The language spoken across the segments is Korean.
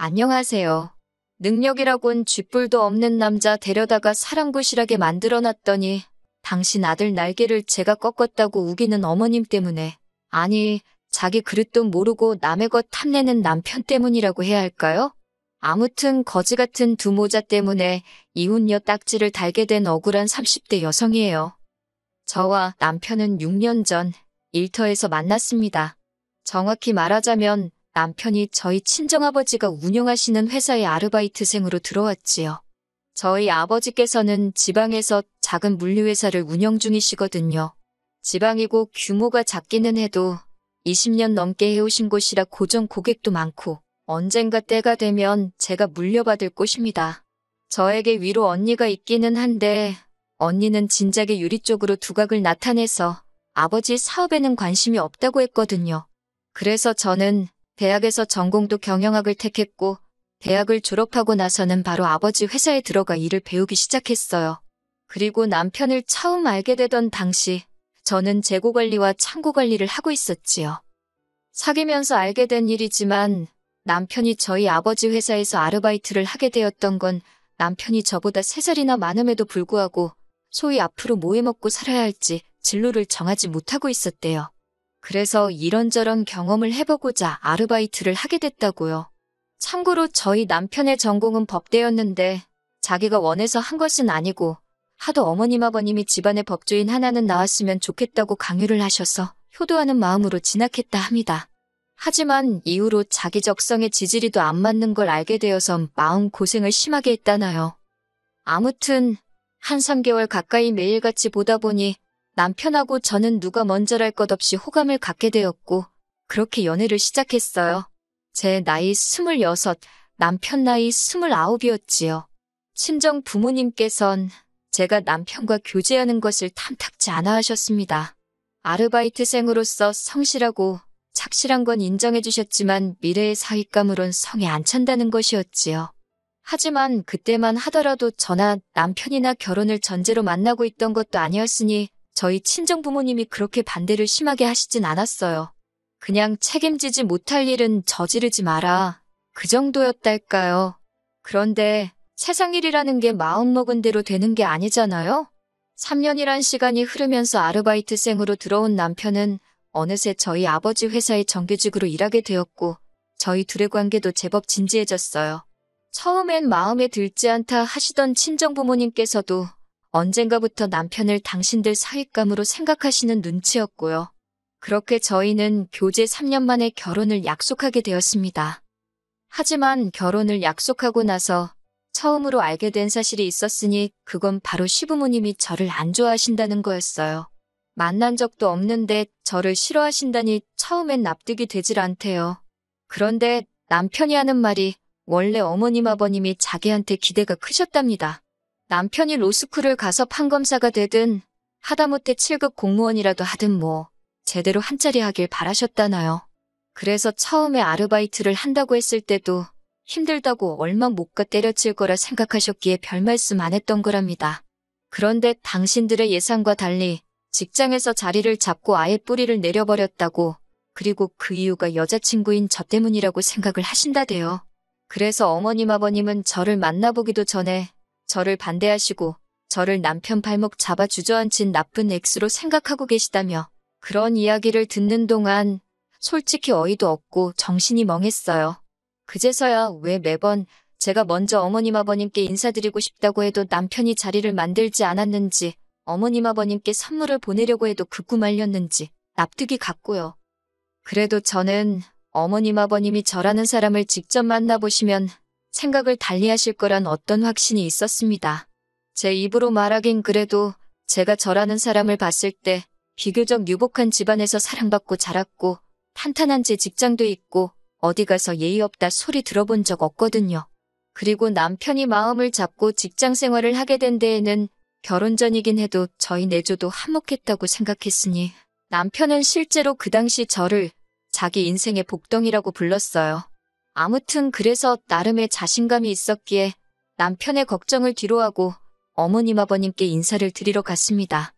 안녕하세요. 능력이라곤 쥐뿔도 없는 남자 데려다가 사람구실하게 만들어놨더니 당신 아들 날개를 제가 꺾었다고 우기는 어머님 때문에, 아니, 자기 그릇도 모르고 남의 것 탐내는 남편 때문이라고 해야 할까요? 아무튼 거지 같은 두 모자 때문에 이혼녀 딱지를 달게 된 억울한 30대 여성이에요. 저와 남편은 6년 전 일터에서 만났습니다. 정확히 말하자면 남편이 저희 친정아버지가 운영하시는 회사의 아르바이트생으로 들어왔지요. 저희 아버지께서는 지방에서 작은 물류회사를 운영 중이시거든요. 지방이고 규모가 작기는 해도 20년 넘게 해오신 곳이라 고정 고객도 많고 언젠가 때가 되면 제가 물려받을 곳입니다. 저에게 위로 언니가 있기는 한데 언니는 진작에 유리 쪽으로 두각을 나타내서 아버지 사업에는 관심이 없다고 했거든요. 그래서 저는 대학에서 전공도 경영학을 택했고 대학을 졸업하고 나서는 바로 아버지 회사에 들어가 일을 배우기 시작했어요. 그리고 남편을 처음 알게 되던 당시 저는 재고관리와 창고관리를 하고 있었지요. 사귀면서 알게 된 일이지만 남편이 저희 아버지 회사에서 아르바이트를 하게 되었던 건 남편이 저보다 3살이나 많음에도 불구하고 소위 앞으로 뭐 해먹고 살아야 할지 진로를 정하지 못하고 있었대요. 그래서 이런저런 경험을 해보고자 아르바이트를 하게 됐다고요. 참고로 저희 남편의 전공은 법대였는데 자기가 원해서 한 것은 아니고 하도 어머님 아버님이 집안의 법조인 하나는 나왔으면 좋겠다고 강요를 하셔서 효도하는 마음으로 진학했다 합니다. 하지만 이후로 자기 적성에 지지리도 안 맞는 걸 알게 되어서 마음고생을 심하게 했다나요. 아무튼 한 3개월 가까이 매일같이 보다 보니 남편하고 저는 누가 먼저랄 것 없이 호감을 갖게 되었고 그렇게 연애를 시작했어요. 제 나이 26, 남편 나이 29이었지요. 친정 부모님께선 제가 남편과 교제하는 것을 탐탁지 않아 하셨습니다. 아르바이트생으로서 성실하고 착실한 건 인정해 주셨지만 미래의 사윗감으론 성에 안 찬다는 것이었지요. 하지만 그때만 하더라도 저나 남편이나 결혼을 전제로 만나고 있던 것도 아니었으니 저희 친정 부모님이 그렇게 반대를 심하게 하시진 않았어요. 그냥 책임지지 못할 일은 저지르지 마라. 그 정도였달까요. 그런데 세상 일이라는 게 마음먹은 대로 되는 게 아니잖아요. 3년이란 시간이 흐르면서 아르바이트생으로 들어온 남편은 어느새 저희 아버지 회사의 정규직으로 일하게 되었고 저희 둘의 관계도 제법 진지해졌어요. 처음엔 마음에 들지 않다 하시던 친정 부모님께서도 언젠가부터 남편을 당신들 사윗감으로 생각하시는 눈치였고요. 그렇게 저희는 교제 3년 만에 결혼을 약속하게 되었습니다. 하지만 결혼을 약속하고 나서 처음으로 알게 된 사실이 있었으니 그건 바로 시부모님이 저를 안 좋아하신다는 거였어요. 만난 적도 없는데 저를 싫어하신다니 처음엔 납득이 되질 않대요. 그런데 남편이 하는 말이 원래 어머님 아버님이 자기한테 기대가 크셨답니다. 남편이 로스쿨을 가서 판검사가 되든 하다못해 7급 공무원이라도 하든 뭐 제대로 한자리 하길 바라셨다나요. 그래서 처음에 아르바이트를 한다고 했을 때도 힘들다고 얼마 못 가 때려칠 거라 생각하셨기에 별 말씀 안 했던 거랍니다. 그런데 당신들의 예상과 달리 직장에서 자리를 잡고 아예 뿌리를 내려버렸다고, 그리고 그 이유가 여자친구인 저 때문이라고 생각을 하신다대요. 그래서 어머님 아버님은 저를 만나보기도 전에 저를 반대하시고 저를 남편 발목 잡아 주저앉힌 나쁜 엑스로 생각하고 계시다며 그런 이야기를 듣는 동안 솔직히 어이도 없고 정신이 멍했어요. 그제서야 왜 매번 제가 먼저 어머님 아버님께 인사드리고 싶다고 해도 남편이 자리를 만들지 않았는지, 어머님 아버님께 선물을 보내려고 해도 극구 말렸는지 납득이 갔고요. 그래도 저는 어머님 아버님이 저라는 사람을 직접 만나보시면 생각을 달리하실 거란 어떤 확신이 있었습니다. 제 입으로 말하긴 그래도 제가 저라는 사람을 봤을 때 비교적 유복한 집안에서 사랑받고 자랐고 탄탄한 제 직장도 있고 어디 가서 예의 없다 소리 들어본 적 없거든요. 그리고 남편이 마음을 잡고 직장 생활을 하게 된 데에는 결혼 전이긴 해도 저희 내조도 한몫했다고 생각했으니 남편은 실제로 그 당시 저를 자기 인생의 복덩이라고 불렀어요. 아무튼 그래서 나름의 자신감이 있었기에 남편의 걱정을 뒤로하고 어머님 아버님께 인사를 드리러 갔습니다.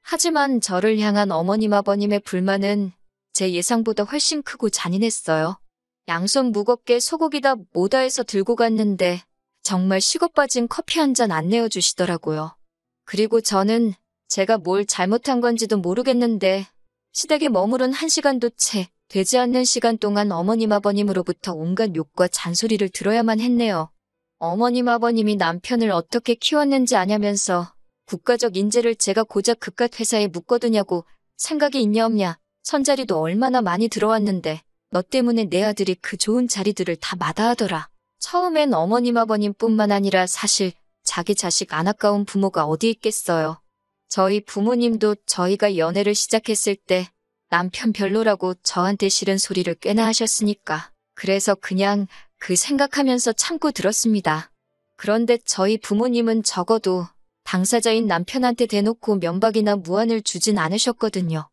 하지만 저를 향한 어머님 아버님의 불만은 제 예상보다 훨씬 크고 잔인했어요. 양손 무겁게 소고기다 뭐다 해서 들고 갔는데 정말 식어빠진 커피 한 잔 안 내어주시더라고요. 그리고 저는 제가 뭘 잘못한 건지도 모르겠는데 시댁에 머무른 1시간도 채 되지 않는 시간 동안 어머님 아버님으로부터 온갖 욕과 잔소리를 들어야만 했네요. 어머님 아버님이 남편을 어떻게 키웠는지 아냐면서 국가적 인재를 제가 고작 그깟 회사에 묶어두냐고 생각이 있냐 없냐, 선자리도 얼마나 많이 들어왔는데 너 때문에 내 아들이 그 좋은 자리들을 다 마다하더라. 처음엔 어머님 아버님뿐만 아니라 사실 자기 자식 안 아까운 부모가 어디 있겠어요. 저희 부모님도 저희가 연애를 시작했을 때 남편 별로라고 저한테 싫은 소리를 꽤나 하셨으니까 그래서 그냥 그 생각하면서 참고 들었습니다. 그런데 저희 부모님은 적어도 당사자인 남편한테 대놓고 면박이나 무안을 주진 않으셨거든요.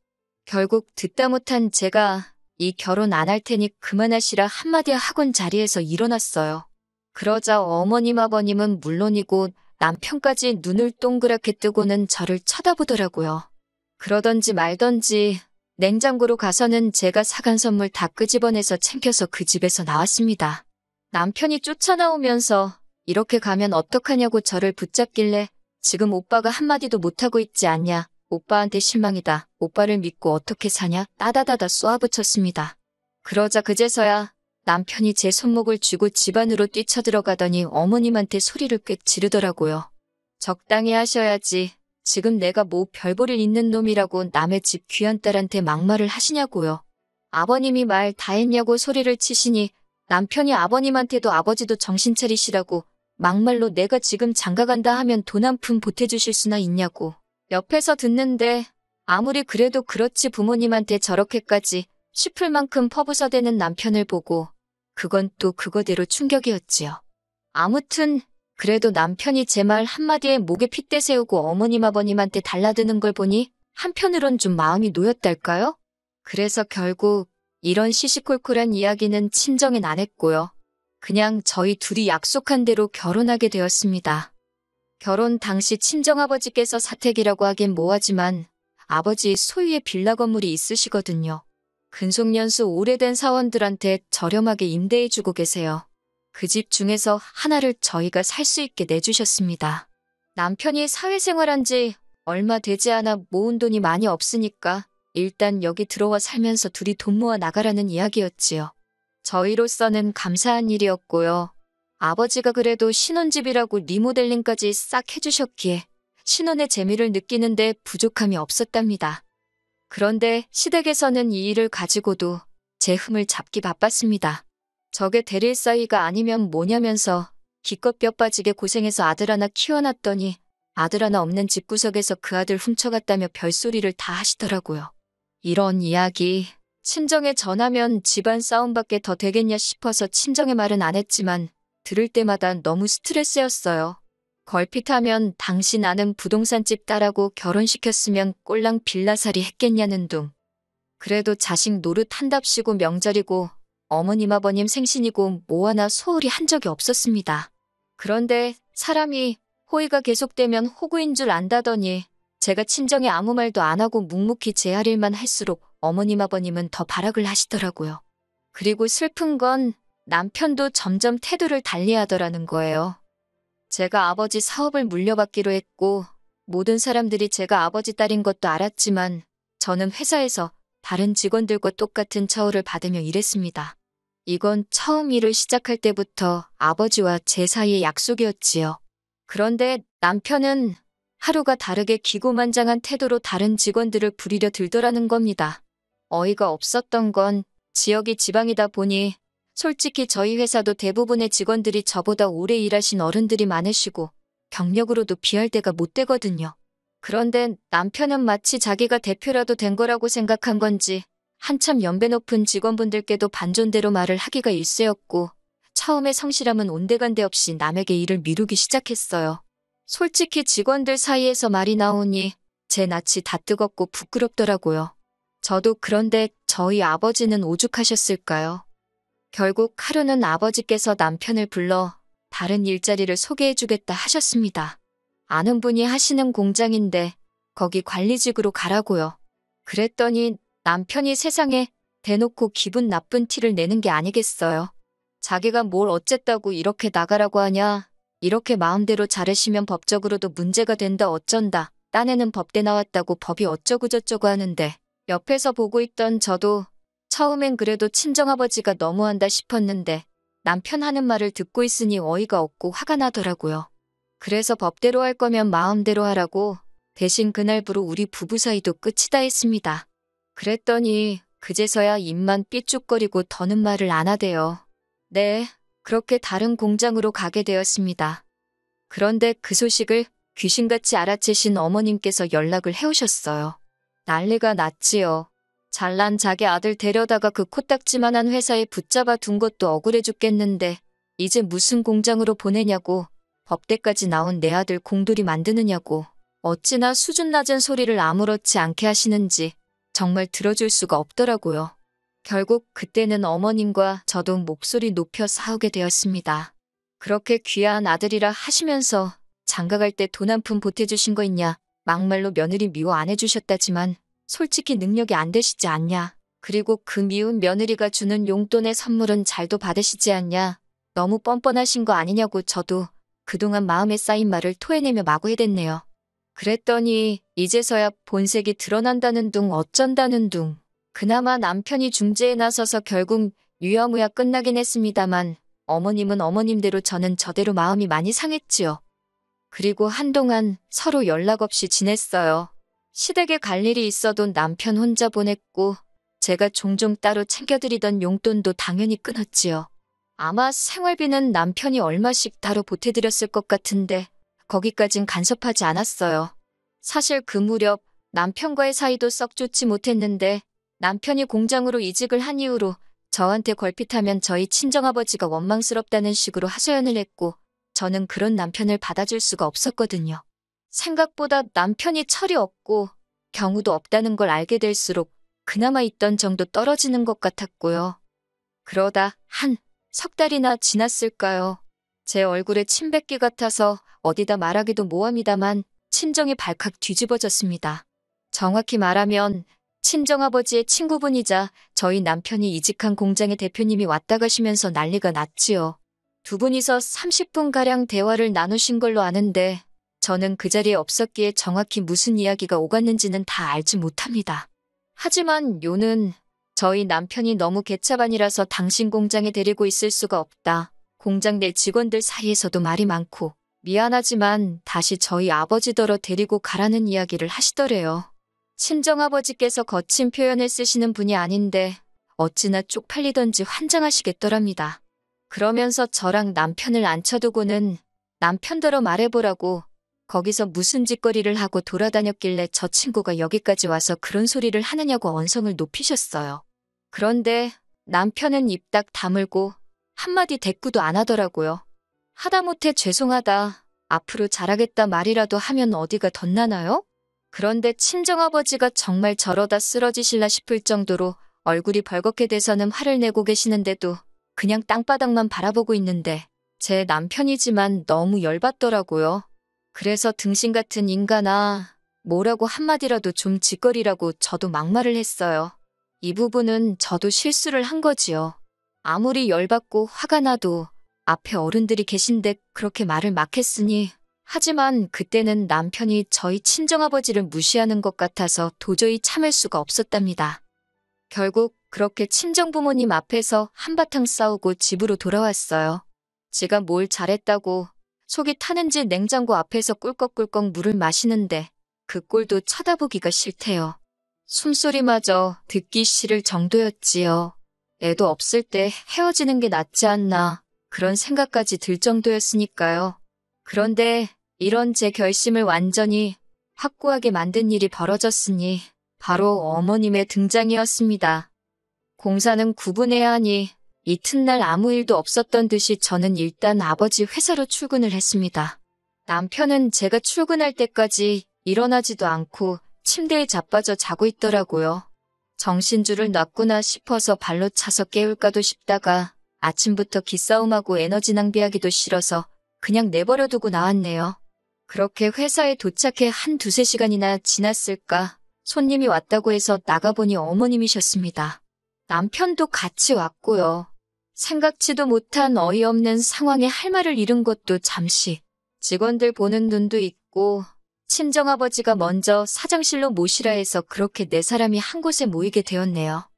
결국 듣다 못한 제가 이 결혼 안 할 테니 그만하시라 한마디 하곤 자리에서 일어났어요. 그러자 어머님 아버님은 물론이고 남편까지 눈을 동그랗게 뜨고는 저를 쳐다보더라고요. 그러던지 말던지 냉장고로 가서는 제가 사간 선물 다 끄집어내서 챙겨서 그 집에서 나왔습니다. 남편이 쫓아나오면서 이렇게 가면 어떡하냐고 저를 붙잡길래 지금 오빠가 한마디도 못하고 있지 않냐. 오빠한테 실망이다. 오빠를 믿고 어떻게 사냐. 따다다다 쏘아붙였습니다. 그러자 그제서야 남편이 제 손목을 쥐고 집 안으로 뛰쳐들어가더니 어머님한테 소리를 꽥 지르더라고요. 적당히 하셔야지. 지금 내가 뭐 별볼일 있는 놈이라고 남의 집 귀한 딸한테 막말을 하시냐고요. 아버님이 말 다 했냐고 소리를 치시니 남편이 아버님한테도 아버지도 정신 차리시라고 막말로 내가 지금 장가간다 하면 돈 한 푼 보태주실 수나 있냐고. 옆에서 듣는데 아무리 그래도 그렇지 부모님한테 저렇게까지 싶을 만큼 퍼부서대는 남편을 보고 그건 또 그거대로 충격이었지요. 아무튼 그래도 남편이 제 말 한마디에 목에 핏대 세우고 어머님 아버님한테 달라드는 걸 보니 한편으론 좀 마음이 놓였달까요? 그래서 결국 이런 시시콜콜한 이야기는 친정엔 안 했고요. 그냥 저희 둘이 약속한 대로 결혼하게 되었습니다. 결혼 당시 친정아버지께서 사택이라고 하긴 뭐하지만 아버지 소유의 빌라 건물이 있으시거든요. 근속연수 오래된 사원들한테 저렴하게 임대해주고 계세요. 그 집 중에서 하나를 저희가 살 수 있게 내주셨습니다. 남편이 사회생활한 지 얼마 되지 않아 모은 돈이 많이 없으니까 일단 여기 들어와 살면서 둘이 돈 모아 나가라는 이야기였지요. 저희로서는 감사한 일이었고요. 아버지가 그래도 신혼집이라고 리모델링까지 싹 해주셨기에 신혼의 재미를 느끼는데 부족함이 없었답니다. 그런데 시댁에서는 이 일을 가지고도 제 흠을 잡기 바빴습니다. 저게 데릴 사이가 아니면 뭐냐면서 기껏 뼈 빠지게 고생해서 아들 하나 키워놨더니 아들 하나 없는 집구석에서 그 아들 훔쳐갔다며 별소리를 다 하시더라고요. 이런 이야기 친정에 전하면 집안 싸움밖에 더 되겠냐 싶어서 친정의 말은 안 했지만 들을 때마다 너무 스트레스였어요. 걸핏하면 당신 아는 부동산집 딸하고 결혼시켰으면 꼴랑 빌라살이 했겠냐는 둥. 그래도 자식 노릇 한답시고 명절이고 어머님 아버님 생신이고 뭐 하나 소홀히 한 적이 없었습니다. 그런데 사람이 호의가 계속되면 호구인 줄 안다더니 제가 친정에 아무 말도 안 하고 묵묵히 제 할 일만 할수록 어머님 아버님은 더 발악을 하시더라고요. 그리고 슬픈 건 남편도 점점 태도를 달리하더라는 거예요. 제가 아버지 사업을 물려받기로 했고 모든 사람들이 제가 아버지 딸인 것도 알았지만 저는 회사에서 다른 직원들과 똑같은 처우를 받으며 일했습니다. 이건 처음 일을 시작할 때부터 아버지와 제 사이의 약속이었지요. 그런데 남편은 하루가 다르게 기고만장한 태도로 다른 직원들을 부리려 들더라는 겁니다. 어이가 없었던 건 지역이 지방이다 보니 솔직히 저희 회사도 대부분의 직원들이 저보다 오래 일하신 어른들이 많으시고 경력으로도 비할 데가 못 되거든요. 그런데 남편은 마치 자기가 대표라도 된 거라고 생각한 건지 한참 연배 높은 직원분들께도 반존대로 말을 하기가 일쑤였고 처음에 성실함은 온데간데 없이 남에게 일을 미루기 시작했어요. 솔직히 직원들 사이에서 말이 나오니 제 낯이 다 뜨겁고 부끄럽더라고요. 저도 그런데 저희 아버지는 오죽하셨을까요? 결국 하루는 아버지께서 남편을 불러 다른 일자리를 소개해주겠다 하셨습니다. 아는 분이 하시는 공장인데 거기 관리직으로 가라고요. 그랬더니 남편이 세상에 대놓고 기분 나쁜 티를 내는 게 아니겠어요. 자기가 뭘 어쨌다고 이렇게 나가라고 하냐. 이렇게 마음대로 자르시면 법적으로도 문제가 된다 어쩐다. 딴에는 법대 나왔다고 법이 어쩌고저쩌고 하는데 옆에서 보고 있던 저도 처음엔 그래도 친정아버지가 너무한다 싶었는데 남편 하는 말을 듣고 있으니 어이가 없고 화가 나더라고요. 그래서 법대로 할 거면 마음대로 하라고 대신 그날부로 우리 부부 사이도 끝이다 했습니다. 그랬더니 그제서야 입만 삐죽거리고 더는 말을 안 하대요. 네, 그렇게 다른 공장으로 가게 되었습니다. 그런데 그 소식을 귀신같이 알아채신 어머님께서 연락을 해오셨어요. 난리가 났지요. 잘난 자기 아들 데려다가 그 코딱지만한 회사에 붙잡아 둔 것도 억울해 죽겠는데 이제 무슨 공장으로 보내냐고 법대까지 나온 내 아들 공돌이 만드느냐고 어찌나 수준 낮은 소리를 아무렇지 않게 하시는지 정말 들어줄 수가 없더라고요. 결국 그때는 어머님과 저도 목소리 높여 싸우게 되었습니다. 그렇게 귀한 아들이라 하시면서 장가갈 때 돈 한 푼 보태주신 거 있냐. 막말로 며느리 미워 안 해주셨다지만 솔직히 능력이 안 되시지 않냐. 그리고 그 미운 며느리가 주는 용돈의 선물은 잘도 받으시지 않냐. 너무 뻔뻔하신 거 아니냐고 저도 그동안 마음에 쌓인 말을 토해내며 마구 해댔네요. 그랬더니 이제서야 본색이 드러난다는 둥 어쩐다는 둥. 그나마 남편이 중재에 나서서 결국 유야무야 끝나긴 했습니다만 어머님은 어머님대로 저는 저대로 마음이 많이 상했지요. 그리고 한동안 서로 연락 없이 지냈어요. 시댁에 갈 일이 있어도 남편 혼자 보냈고 제가 종종 따로 챙겨드리던 용돈도 당연히 끊었지요. 아마 생활비는 남편이 얼마씩 따로 보태드렸을 것 같은데 거기까진 간섭하지 않았어요. 사실 그 무렵 남편과의 사이도 썩 좋지 못했는데 남편이 공장으로 이직을 한 이후로 저한테 걸핏하면 저희 친정아버지가 원망스럽다는 식으로 하소연을 했고 저는 그런 남편을 받아줄 수가 없었거든요. 생각보다 남편이 철이 없고 경우도 없다는 걸 알게 될수록 그나마 있던 정도 떨어지는 것 같았고요. 그러다 한 석 달이나 지났을까요? 제 얼굴에 침 뱉기 같아서 어디다 말하기도 모함이다만 친정이 발칵 뒤집어졌습니다. 정확히 말하면 친정아버지의 친구분이자 저희 남편이 이직한 공장의 대표님이 왔다 가시면서 난리가 났지요. 두 분이서 30분가량 대화를 나누신 걸로 아는데 저는 그 자리에 없었기에 정확히 무슨 이야기가 오갔는지는 다 알지 못합니다. 하지만 요는 저희 남편이 너무 개차반이라서 당신 공장에 데리고 있을 수가 없다. 공장 내 직원들 사이에서도 말이 많고 미안하지만 다시 저희 아버지더러 데리고 가라는 이야기를 하시더래요. 친정아버지께서 거친 표현을 쓰시는 분이 아닌데 어찌나 쪽팔리던지 환장하시겠더랍니다. 그러면서 저랑 남편을 앉혀두고는 남편더러 말해보라고 거기서 무슨 짓거리를 하고 돌아다녔길래 저 친구가 여기까지 와서 그런 소리를 하느냐고 언성을 높이셨어요. 그런데 남편은 입 딱 다물고 한마디 대꾸도 안 하더라고요. 하다못해 죄송하다, 앞으로 잘하겠다 말이라도 하면 어디가 덧나나요? 그런데 친정아버지가 정말 저러다 쓰러지실라 싶을 정도로 얼굴이 벌겋게 돼서는 화를 내고 계시는데도 그냥 땅바닥만 바라보고 있는데 제 남편이지만 너무 열받더라고요. 그래서 등신 같은 인간아, 뭐라고 한마디라도 좀 짓거리라고 저도 막말을 했어요. 이 부분은 저도 실수를 한 거지요. 아무리 열받고 화가 나도 앞에 어른들이 계신데 그렇게 말을 막 했으니 하지만 그때는 남편이 저희 친정아버지를 무시하는 것 같아서 도저히 참을 수가 없었답니다. 결국 그렇게 친정부모님 앞에서 한바탕 싸우고 집으로 돌아왔어요. 제가 뭘 잘했다고 속이 타는지 냉장고 앞에서 꿀꺽꿀꺽 물을 마시는데 그 꼴도 쳐다보기가 싫대요. 숨소리마저 듣기 싫을 정도였지요. 애도 없을 때 헤어지는 게 낫지 않나 그런 생각까지 들 정도였으니까요. 그런데 이런 제 결심을 완전히 확고하게 만든 일이 벌어졌으니 바로 어머님의 등장이었습니다. 공사는 구분해야 하니 이튿날 아무 일도 없었던 듯이 저는 일단 아버지 회사로 출근을 했습니다. 남편은 제가 출근할 때까지 일어나지도 않고 침대에 자빠져 자고 있더라고요. 정신줄을 놨구나 싶어서 발로 차서 깨울까도 싶다가 아침부터 기싸움하고 에너지 낭비하기도 싫어서 그냥 내버려두고 나왔네요. 그렇게 회사에 도착해 한 두세 시간이나 지났을까 손님이 왔다고 해서 나가보니 어머님이셨습니다. 남편도 같이 왔고요. 생각지도 못한 어이없는 상황에 할 말을 잃은 것도 잠시. 직원들 보는 눈도 있고 친정아버지가 먼저 사장실로 모시라 해서 그렇게 네 사람이 한 곳에 모이게 되었네요.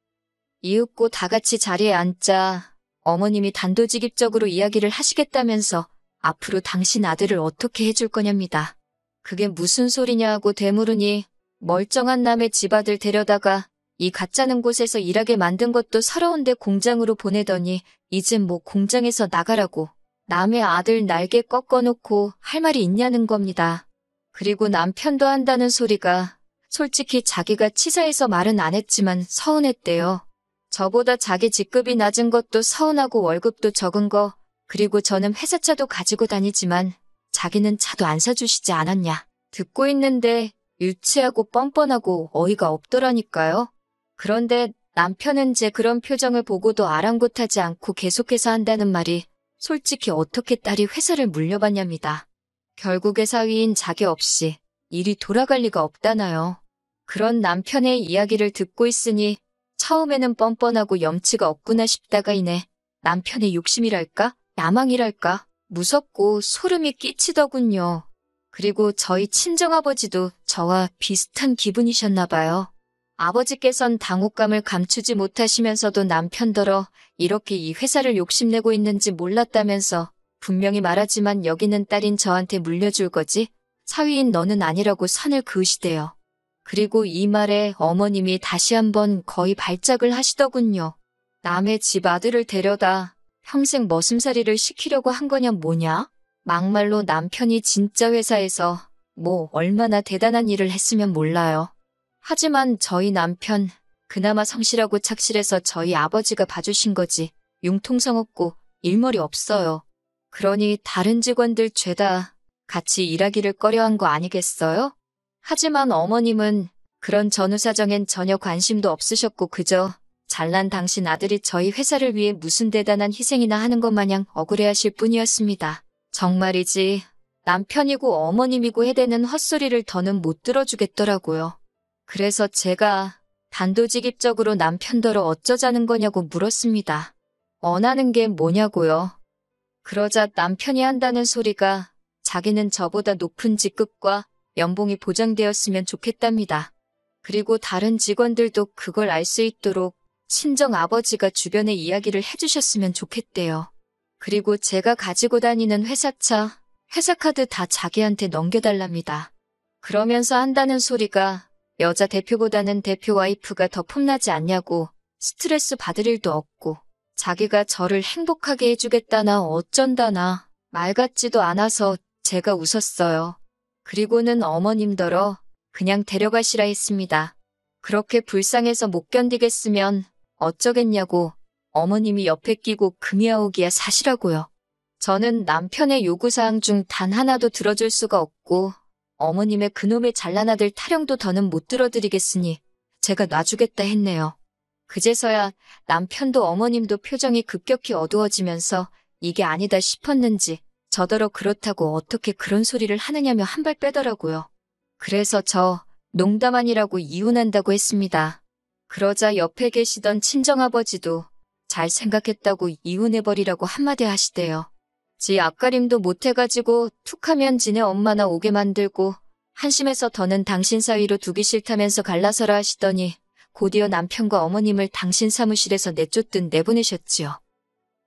이윽고 다 같이 자리에 앉자 어머님이 단도직입적으로 이야기를 하시겠다면서 앞으로 당신 아들을 어떻게 해줄 거냐입니다. 그게 무슨 소리냐 하고 되물으니 멀쩡한 남의 집아들 데려다가 이 가짜는 곳에서 일하게 만든 것도 서러운데 공장으로 보내더니 이젠 뭐 공장에서 나가라고 남의 아들 날개 꺾어놓고 할 말이 있냐는 겁니다. 그리고 남편도 한다는 소리가 솔직히 자기가 치사해서 말은 안 했지만 서운했대요. 저보다 자기 직급이 낮은 것도 서운하고 월급도 적은 거 그리고 저는 회사차도 가지고 다니지만 자기는 차도 안 사주시지 않았냐. 듣고 있는데 유치하고 뻔뻔하고 어이가 없더라니까요. 그런데 남편은 제 그런 표정을 보고도 아랑곳하지 않고 계속해서 한다는 말이 솔직히 어떻게 딸이 회사를 물려받냐입니다. 결국에 사위인 자기 없이 일이 돌아갈 리가 없다나요. 그런 남편의 이야기를 듣고 있으니 처음에는 뻔뻔하고 염치가 없구나 싶다가 이내 남편의 욕심이랄까? 야망이랄까? 무섭고 소름이 끼치더군요. 그리고 저희 친정아버지도 저와 비슷한 기분이셨나 봐요. 아버지께선 당혹감을 감추지 못하시면서도 남편더러 이렇게 이 회사를 욕심내고 있는지 몰랐다면서 분명히 말하지만 여기는 딸인 저한테 물려줄 거지? 사위인 너는 아니라고 선을 그으시대요. 그리고 이 말에 어머님이 다시 한번 거의 발작을 하시더군요. 남의 집 아들을 데려다 평생 머슴살이를 시키려고 한 거냐 뭐냐? 막말로 남편이 진짜 회사에서 뭐 얼마나 대단한 일을 했으면 몰라요. 하지만 저희 남편 그나마 성실하고 착실해서 저희 아버지가 봐주신 거지 융통성 없고 일머리 없어요. 그러니 다른 직원들 죄다 같이 일하기를 꺼려한 거 아니겠어요? 하지만 어머님은 그런 전후사정엔 전혀 관심도 없으셨고 그저 잘난 당신 아들이 저희 회사를 위해 무슨 대단한 희생이나 하는 것 마냥 억울해하실 뿐이었습니다. 정말이지 남편이고 어머님이고 해대는 헛소리를 더는 못 들어주겠더라고요. 그래서 제가 단도직입적으로 남편더러 어쩌자는 거냐고 물었습니다. 원하는 게 뭐냐고요. 그러자 남편이 한다는 소리가 자기는 저보다 높은 직급과 연봉이 보장되었으면 좋겠답니다. 그리고 다른 직원들도 그걸 알 수 있도록 친정 아버지가 주변에 이야기를 해주셨으면 좋겠대요. 그리고 제가 가지고 다니는 회사차, 회사카드 다 자기한테 넘겨달랍니다. 그러면서 한다는 소리가 여자 대표보다는 대표 와이프가 더 폼나지 않냐고 스트레스 받을 일도 없고 자기가 저를 행복하게 해주겠다나 어쩐다나 말 같지도 않아서 제가 웃었어요. 그리고는 어머님더러 그냥 데려가시라 했습니다. 그렇게 불쌍해서 못 견디겠으면 어쩌겠냐고 어머님이 옆에 끼고 금이아오기야 사시라고요. 저는 남편의 요구사항 중 단 하나도 들어줄 수가 없고 어머님의 그놈의 잘난 아들 타령도 더는 못 들어드리겠으니 제가 놔주겠다 했네요. 그제서야 남편도 어머님도 표정이 급격히 어두워지면서 이게 아니다 싶었는지 저더러 그렇다고 어떻게 그런 소리를 하느냐며 한 발 빼더라고요. 그래서 저 농담 아니라고 이혼한다고 했습니다. 그러자 옆에 계시던 친정아버지도 잘 생각했다고 이혼해버리라고 한마디 하시대요. 지 앞가림도 못해가지고 툭하면 지네 엄마나 오게 만들고 한심해서 더는 당신 사위로 두기 싫다면서 갈라서라 하시더니 곧이어 남편과 어머님을 당신 사무실에서 내쫓든 내보내셨지요.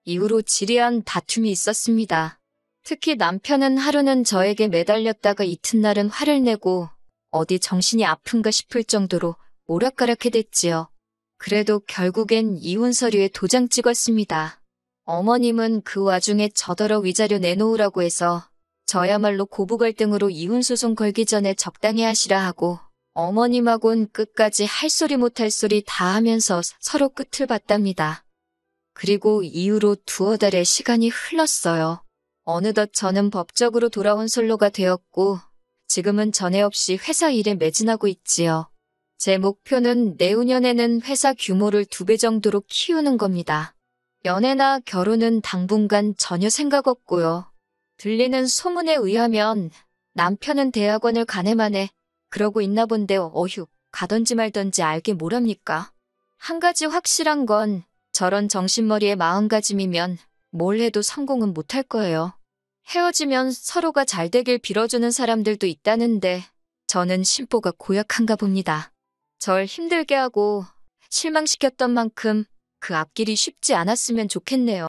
이후로 지리한 다툼이 있었습니다. 특히 남편은 하루는 저에게 매달렸다가 이튿날은 화를 내고 어디 정신이 아픈가 싶을 정도로 오락가락해댔지요. 그래도 결국엔 이혼 서류에 도장 찍었습니다. 어머님은 그 와중에 저더러 위자료 내놓으라고 해서 저야말로 고부 갈등으로 이혼 소송 걸기 전에 적당히 하시라 하고 어머님하고는 끝까지 할 소리 못할 소리 다 하면서 서로 끝을 봤답니다. 그리고 이후로 두어 달의 시간이 흘렀어요. 어느덧 저는 법적으로 돌아온 솔로가 되었고 지금은 전에 없이 회사 일에 매진하고 있지요. 제 목표는 내후년에는 회사 규모를 2배 정도로 키우는 겁니다. 연애나 결혼은 당분간 전혀 생각 없고요. 들리는 소문에 의하면 남편은 대학원을 가네마네 그러고 있나 본데 어휴 가던지 말던지 알게 뭐랍니까? 한 가지 확실한 건 저런 정신머리의 마음가짐이면 뭘 해도 성공은 못할 거예요. 헤어지면 서로가 잘 되길 빌어주는 사람들도 있다는데 저는 심보가 고약한가 봅니다. 절 힘들게 하고 실망시켰던 만큼 그 앞길이 쉽지 않았으면 좋겠네요.